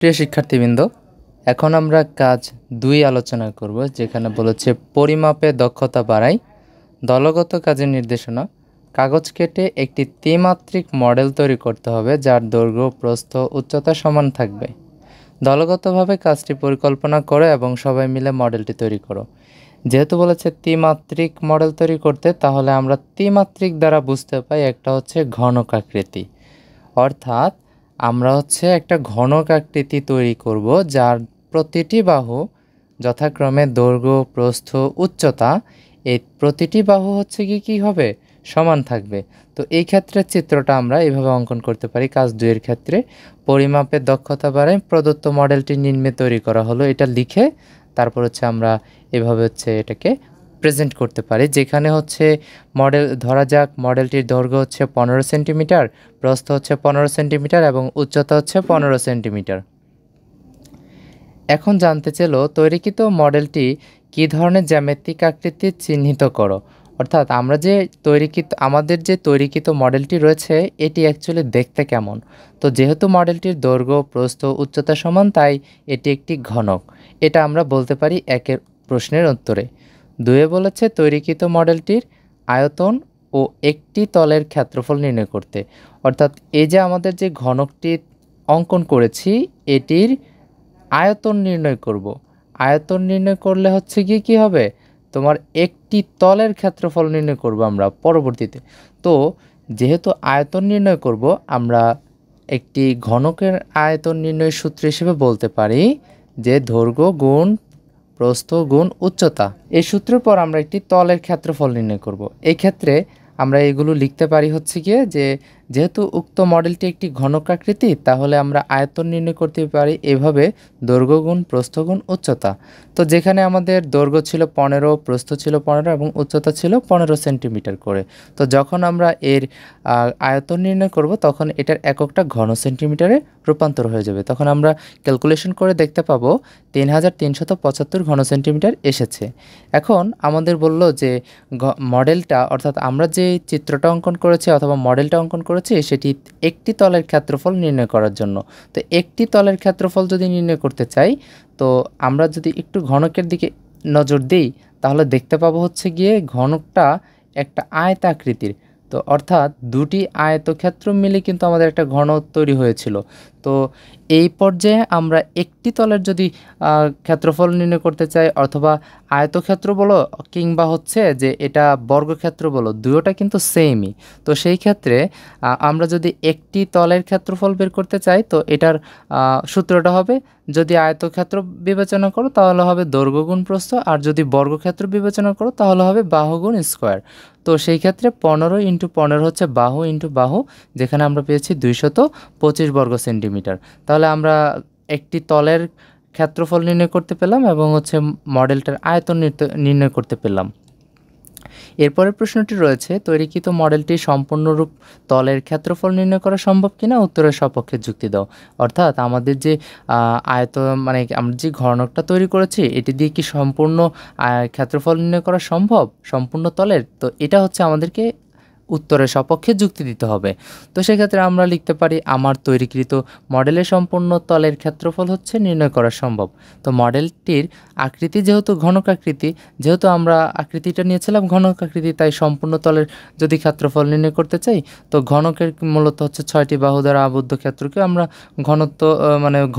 প্রিয় শিক্ষার্থীবৃন্দ, এখন আমরা কাজ 2 আলোচনা করব, যেখানে বলেছে পরিমাপে দক্ষতা বাড়াই, দলগত কাজের নির্দেশনা। কাগজ কেটে একটি ত্রিমাত্রিক মডেল তৈরি করতে হবে যার দৈর্ঘ্য, প্রস্থ, উচ্চতা সমান থাকবে। দলগতভাবে কাজটি পরিকল্পনা করো এবং সবাই মিলে মডেলটি তৈরি করো। যেহেতু বলেছে ত্রিমাত্রিক মডেল তৈরি করতে, তাহলে আমরা ত্রিমাত্রিক দ্বারা বুঝতে পাই একটা হচ্ছে ঘনক আকৃতি, অর্থাৎ আমরা একটা ঘনক আকৃতি তৈরি করব যার প্রতিটি বাহু যথাক্রমে দৈর্ঘ্য, প্রস্থ, উচ্চতা, এই প্রতিটি বাহু কি হবে, সমান থাকবে। তো এই ক্ষেত্রে চিত্রটা আমরা এভাবে অঙ্কন করতে পারি। কাজ 2 এর ক্ষেত্রে পরিমাপের দক্ষতা বাড়ায় প্রদত্ত মডেলটি নিম্নে তৈরি করা হলো, এটা লিখে তারপর আমরা এভাবে এটাকে প্রেজেন্ট করতে পারি, যেখানে মডেল ধরা যাক মডেলটির দৈর্ঘ্য 15 সেন্টিমিটার, প্রস্থ 15 সেন্টিমিটার এবং উচ্চতা 15 সেন্টিমিটার। এখন জানতে চাইলো তৈরিকৃত মডেলটি কী ধরনের জ্যামিতিক আকৃতি চিহ্নিত করো। অর্থাৎ আমাদের যে তৈরিকৃত মডেলটি রয়েছে এটি অ্যাকচুয়ালি দেখতে কেমন। তো যেহেতু মডেলটির দৈর্ঘ্য, প্রস্থ, উচ্চতা সমান, তাই এটি একটি ঘনক। এটা আমরা বলতে পারি 1 প্রশ্নের উত্তরে। 2 বলেছে তৈরিকৃত মডেলটির আয়তন ও একটি তলের ক্ষেত্রফল নির্ণয় করতে। অর্থাৎ এই যে আমাদের যে ঘনকটি অঙ্কন করেছি এটির আয়তন নির্ণয় করব। আয়তন নির্ণয় করলে কি হবে, তোমার একটি তলের ক্ষেত্রফল নির্ণয় করব আমরা পরবর্তীতে। তো যেহেতু আয়তন নির্ণয় করব, আমরা একটি ঘনকের আয়তন নির্ণয়ের সূত্র হিসেবে বলতে পারি যে দৈর্ঘ্য গুণ প্রস্থ গুণ উচ্চতা। এই সূত্রের পর আমরা একটি তলের ক্ষেত্রফল নির্ণয় করব। এই ক্ষেত্রে আমরা এগুলো লিখতে পারি যেহেতু উক্ত মডেলটি একটি ঘনক আকৃতি, তাহলে আমরা আয়তন নির্ণয় করতে পারি এভাবে দৈর্ঘ্য গুণ প্রস্থ গুণ উচ্চতা। তো যেখানে আমাদের দৈর্ঘ্য ছিল 15, প্রস্থ ছিল 15 এবং উচ্চতা ছিল 15 সেন্টিমিটার করে। তো যখন আমরা এর আয়তন নির্ণয় করব, তখন এটার এককটা ঘন সেন্টিমিটারে রূপান্তর হয়ে যাবে। তখন আমরা ক্যালকুলেশন করে দেখতে পাবো 3375 ঘন সেন্টিমিটার এসেছে। এখন আমাদের বলল যে মডেলটা, অর্থাৎ আমরা যে চিত্রটা অঙ্কন করেছি অথবা মডেলটা অঙ্কন করেছি সেটি একটি তলের ক্ষেত্রফল নির্ণয় করার জন্য। তো একটি তলের ক্ষেত্রফল যদি নির্ণয় করতে চাই, তো আমরা যদি একটু ঘনকের দিকে নজর দিই, তাহলে দেখতে পাবো ঘনকটা একটা আয়তাকৃতির। তো অর্থাৎ দুটি আয়তক্ষেত্র মিলে কিন্তু আমাদের একটা ঘন তৈরি হয়েছিল। তো এই পর্যায়ে আমরা একটি তলের যদি ক্ষেত্রফল নির্ণয় করতে চাই, অথবা আয়তক্ষেত্র বলো কিংবা যে এটা বর্গক্ষেত্র বলো, দুটোটা কিন্তু সেমই। তো সেই ক্ষেত্রে আমরা যদি একটি তলের ক্ষেত্রফল বের করতে চাই, তো এটার সূত্রটা হবে, যদি আয়তক্ষেত্র বিবেচনা করো তাহলে হবে দৈর্ঘ্য গুণ প্রস্থ, আর যদি বর্গক্ষেত্র বিবেচনা করো তাহলে হবে বাহু গুণ স্কোয়ার। তো সেই ক্ষেত্রে 15 × 15 হচ্ছে বাহু ইন্টু বাহু, যেখানে আমরা পেয়েছি 225 বর্গ সেন্টিমিটার। তাহলে আমরা একটি তলের ক্ষেত্রফল নির্ণয় করতে পেলাম এবং মডেলটার আয়তন নির্ণয় করতে পেলাম। এরপরের প্রশ্নটি রয়েছে তৈরিকৃত মডেলটি সম্পূর্ণরূপ তলের ক্ষেত্রফল নির্ণয় করা সম্ভব কিনা, উত্তরের সপক্ষে যুক্তি দাও। অর্থাৎ আমাদের যে আমরা যে ঘনকটা তৈরি করেছি এটি দিয়ে কি সম্পূর্ণ ক্ষেত্রফল নির্ণয় করা সম্ভব সম্পূর্ণ তলের? তো এটা আমাদেরকে উত্তরের সপক্ষে যুক্তি দিতে হবে। তো সেক্ষেত্রে আমরা লিখতে পারি আমার তৈরিকৃত মডেলের সম্পূর্ণ তলের ক্ষেত্রফল নির্ণয় করা সম্ভব। তো মডেলটির আকৃতি যেহেতু ঘনক আকৃতি, যেহেতু আমরা আকৃতিটা নিয়েছিলাম ঘনক আকৃতি, তাই সম্পূর্ণ তলের যদি ক্ষেত্রফল নির্ণয় করতে চাই, তো ঘনকের মূলত 6টি বাহু দ্বারা আবদ্ধ ক্ষেত্রকে আমরা ঘনত্ব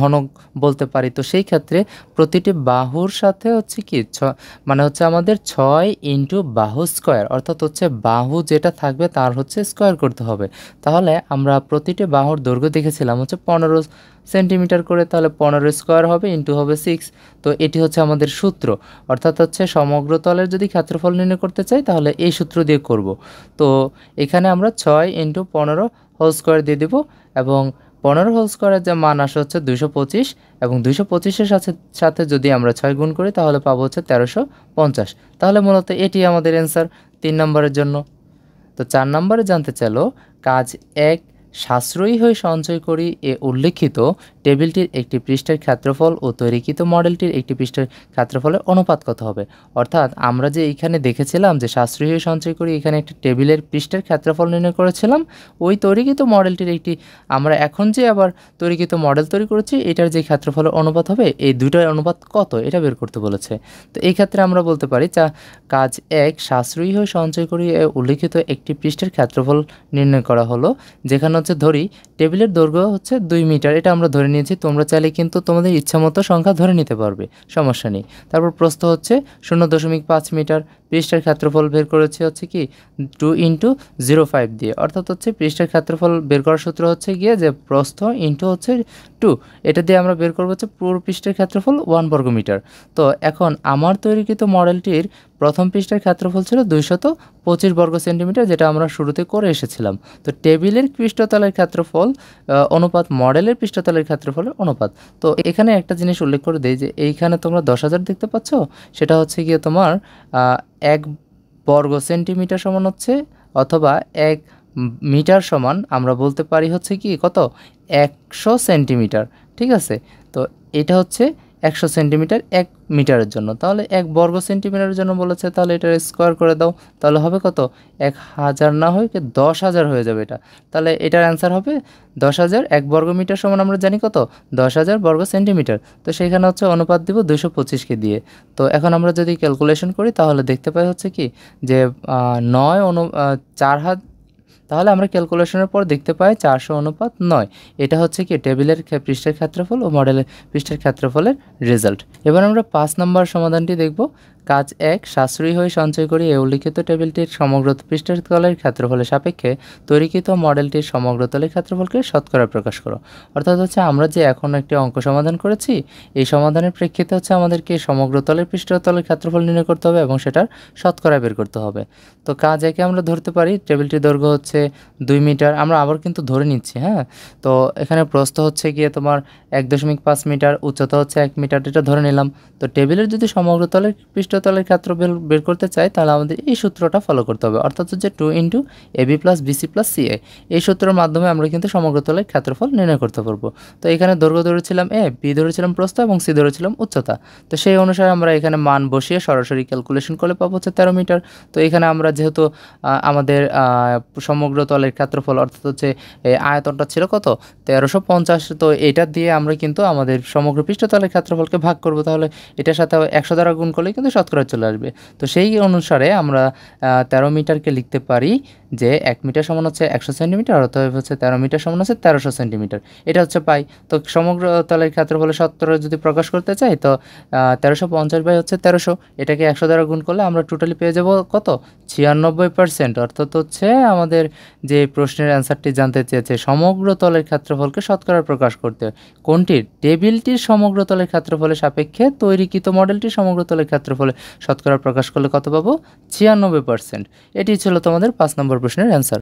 ঘনক বলতে পারি। তো সেই ক্ষেত্রে প্রতিটি বাহুর সাথে আমাদের 6 × বাহু স্কোয়ার, অর্থাৎ বাহু যেটা থাকবে তার স্কোয়ার করতে হবে। তাহলে আমরা প্রতিটি বাহুর দৈর্ঘ্য দেখেছিলাম 15 সেন্টিমিটার করে, তাহলে 15 স্কোয়ার হবে ইন্টু হবে 6। তো এটি আমাদের সূত্র, অর্থাৎ সমগ্র তলের যদি ক্ষেত্রফল নির্ণয় করতে চাই তাহলে এই সূত্র দিয়ে করব। তো এখানে আমরা 6 × 15 হোল স্কোয়ার দিয়ে দেব, এবং 15 হোল স্কোয়ারের যে মান আসে 225, এবং 225-এর সাথে যদি আমরা 6 গুণ করি তাহলে পাবো 1350। তাহলে মূলত এটি আমাদের অ্যান্সার 3 নম্বরের জন্য। তো 4 নম্বরে জানতে চাইলো কাজ 1 সাশ্রয়ী হয়ে সঞ্চয় করি এ উল্লেখিত টেবিলটির একটি পৃষ্ঠার ক্ষেত্রফল ও তৈরিকৃত মডেলটির একটি পৃষ্ঠার ক্ষেত্রফলের অনুপাত কত হবে। অর্থাৎ আমরা যে এইখানে দেখেছিলাম যে সাশ্রয়ী হয়ে সঞ্চয় করি এখানে একটা টেবিলের পৃষ্ঠার ক্ষেত্রফল নির্ণয় করেছিলাম, ওই তৈরিকৃত মডেলটির একটি আমরা এখন যে আবার তৈরিকৃত মডেল তৈরি করেছি এটার যে ক্ষেত্রফলের অনুপাত হবে এই দুইটার অনুপাত কত এটা বের করতে বলেছে। তো এই ক্ষেত্রে আমরা বলতে পারি কাজ 1 সাশ্রয়ী হয়ে সঞ্চয় করি এ উল্লেখিত একটি পৃষ্ঠার ক্ষেত্রফল নির্ণয় করা হলো, যেখানে হচ্ছে ধরি টেবিলের দৈর্ঘ্য হচ্ছে 2 মিটার, এটা আমরা ধরে নিয়েছি। তোমরা চাইলে কিন্তু তোমাদের ইচ্ছামতো সংখ্যা ধরে নিতে পারবে, সমস্যা নেই। তারপর প্রস্থ হচ্ছে 0.5 মিটার, পৃষ্ঠার ক্ষেত্রফল বের করেছে হচ্ছে কি 2 × 0.5 দিয়ে, অর্থাৎ হচ্ছে পৃষ্ঠার ক্ষেত্রফল বের করার সূত্র হচ্ছে গিয়ে যে প্রস্থ ইন্টু হচ্ছে 2, এটা দিয়ে আমরা বের করবো হচ্ছে পুরো পৃষ্ঠার ক্ষেত্রফল 1 বর্গমিটার। তো এখন আমার তৈরিকৃত মডেলটির প্রথম পৃষ্ঠার ক্ষেত্রফল ছিল 225 বর্গ সেন্টিমিটার, যেটা আমরা শুরুতে করে এসেছিলাম। তো টেবিলের পৃষ্ঠতলের ক্ষেত্রফল অনুপাত মডেলের পৃষ্ঠতলের ক্ষেত্রফলের অনুপাত। তো এখানে একটা জিনিস উল্লেখ করে দেই যে এইখানে তোমরা 10,000 দেখতে পাচ্ছ, সেটা হচ্ছে গিয়ে তোমার 1 বর্গ সেন্টিমিটার সমান হচ্ছে, অথবা 1 মিটার সমান আমরা বলতে পারি হচ্ছে কি কত 100 সেন্টিমিটার, ঠিক আছে। তো এটা হচ্ছে 100 সেন্টিমিটার 1 মিটারের জন্য, তাহলে 1 বর্গ সেন্টিমিটারের জন্য বলেছে, তাহলে এটার স্কোয়ার করে দাও, তাহলে হবে কত 1000 না হয়ে 10,000 হয়ে যাবে এটা। তাহলে এটার অ্যান্সার হবে 10,000। 1 বর্গ মিটার সমান আমরা জানি কত 10,000 বর্গ সেন্টিমিটার। তো সেখানে হচ্ছে অনুপাত দিব 225কে দিয়ে। তো এখন আমরা যদি ক্যালকুলেশন করি তাহলে দেখতে পাই হচ্ছে কি যে 4 তাহলে আমরা ক্যালকুলেশনের পর দেখতে পাই 400:9। এটা হচ্ছে কি টেবিলের পৃষ্ঠের ক্ষেত্রফল ও মডেলের পৃষ্ঠের ক্ষেত্রফলের রেজাল্ট। এবার আমরা 5 নম্বর সমাধানটি দেখব। কাজ 1 সাশ্রয়ী হয়ে সঞ্চয় করি এই উল্লিখিত টেবিলটির সমগ্র পৃষ্ঠের তলের ক্ষেত্রফলের সাপেক্ষে তৈরিকৃত মডেলটির সমগ্র তলের ক্ষেত্রফলকে শতকরা প্রকাশ করো। অর্থাৎ হচ্ছে আমরা যে এখন একটি অঙ্ক সমাধান করেছি, এই সমাধানের প্রেক্ষিতে হচ্ছে আমাদেরকে সমগ্র তলের পৃষ্ঠতলের ক্ষেত্রফল নির্ণয় করতে হবে এবং সেটার শতকরা বের করতে হবে। তো কাজ 1 আমরা ধরতে পারি টেবিলটির দৈর্ঘ্য হচ্ছে 2 মিটার, আমরা আবার কিন্তু ধরে নিচ্ছি, হ্যাঁ। তো এখানে প্রস্থ হচ্ছে গিয়ে তোমার 1.5 মিটার, উচ্চতা হচ্ছে 1 মিটার, এটা ধরে নিলাম। তো টেবিলের যদি সমগ্র তলের পৃষ্ঠতলের ক্ষেত্রফল বের করতে চাই তাহলে আমাদের এই সূত্রটা ফলো করতে হবে, অর্থাৎ হচ্ছে 2 × AB + BC + CA। এই সূত্রের মাধ্যমে আমরা কিন্তু সমগ্র তলের ক্ষেত্রফল নির্ণয় করতে পারবো। তো এখানে দৈর্ঘ্য ধরেছিলাম A, B ধরেছিলাম প্রস্থ এবং C ধরেছিলাম উচ্চতা। তো সেই অনুসারে আমরা এখানে মান বসিয়ে সরাসরি ক্যালকুলেশন করলে পাবো হচ্ছে 13 মিটার। তো এখানে আমরা যেহেতু আমাদের সমগ্র তলের ক্ষেত্রফল অর্থাৎ হচ্ছে আয়তনটা ছিল কত 1350, তো এটা দিয়ে আমরা কিন্তু আমাদের সমগ্র পৃষ্ঠতলের ক্ষেত্রফলকে ভাগ করব, তাহলে এটার সাথে 100 দ্বারা গুণ করলে কিন্তু শতকরা চলে আসবে। তো সেই অনুসারে আমরা 13 মিটারকে লিখতে পারি যে 1 মিটার সমান হচ্ছে 100 সেন্টিমিটার, অর্থাৎ হচ্ছে 13 মিটার সমান হচ্ছে 1300 সেন্টিমিটার, এটা হচ্ছে পাই। তো সমগ্র তলের ক্ষেত্রফলের শতকরা যদি প্রকাশ করতে চাই তো 1350 হচ্ছে 1300, এটাকে 100 দ্বারা গুণ করলে আমরা টোটালি পেয়ে যাব কত 96%। অর্থাৎ হচ্ছে আমাদের যে প্রশ্নের অ্যান্সারটি জানতে চেয়েছে সমগ্র তলের ক্ষেত্রফলকে শতকরা প্রকাশ করতে, কোনটির টেবিলটির সমগ্র তলের ক্ষেত্রফলের সাপেক্ষে তৈরিকৃত মডেলটির সমগ্র তলের ক্ষেত্রফলে শতকরা প্রকাশ করলে কত পাবো 96%। এটি ছিল তোমাদের 5 নম্বর প্রশ্নের অ্যান্সার।